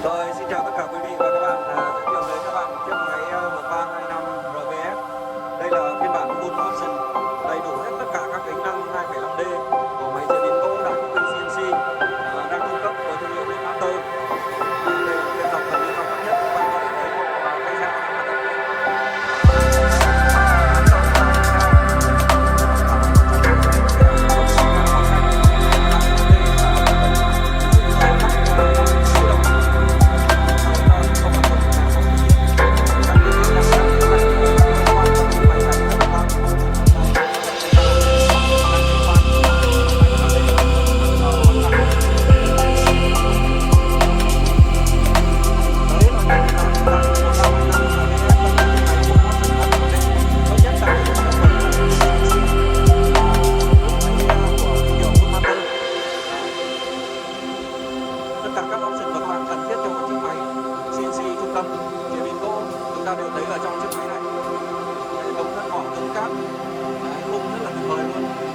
Rồi, xin chào tất cả quý vị và các bạn. Giới thiệu đến các bạn một chiếc máy 1325 RVF. Đây là phiên bản full option, đầy đủ hết tất cả các tính năng 2,5D của máy chế biến gỗ đảo quốc CNC, đang cung cấp với thương hiệu BIFAWOOD. Đây là phiên dòng phần lý cao cấp nhất, các bạn có thể thấy một cây dao đang hoạt động đây. Tất cả các option mà các bạn cần thiết cho một chiếc máy CNC trung tâm chế biến gỗ chúng ta đều thấy ở trong chiếc máy này. Hệ thống thân mỏ tương tác, khung rất là tuyệt vời luôn.